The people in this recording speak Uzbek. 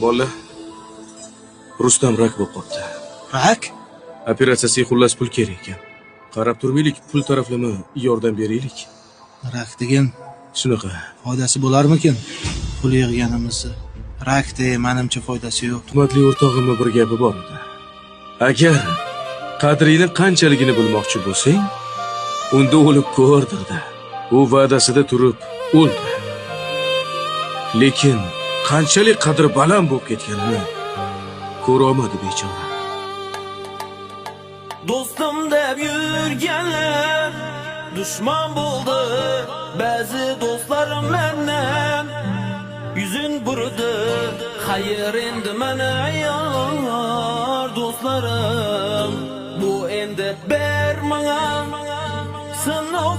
Bola, Rustam rak bo'lib qopti. Rak? Operatsiyasiga xullas pul kerak ekan. Qarab turmaylik, pul taraflama yordam beraylik. Rak degan Shunaqa. foydasi bo'larmikin? Pul yig'ganimizni. Rakda menimcha foydasi yo'q. Hurmatli o'rtog'imning bir gapi bor edi. Agar qadrini qanchaligini bilmoqchi bo'lsang, unda o'lib ko'rdirdi. U va'dasida turib o'ldi. Lekin qanchalik qadri baland bo'lib ketganini ko'ra olmadi bechora. Do'stim deb yurganlar dushman bo'ldi. Ba'zi do'stlarim mendan yuzin burdi. Xayr endi mana yor do'stlarim. Bu endi bermagan sinov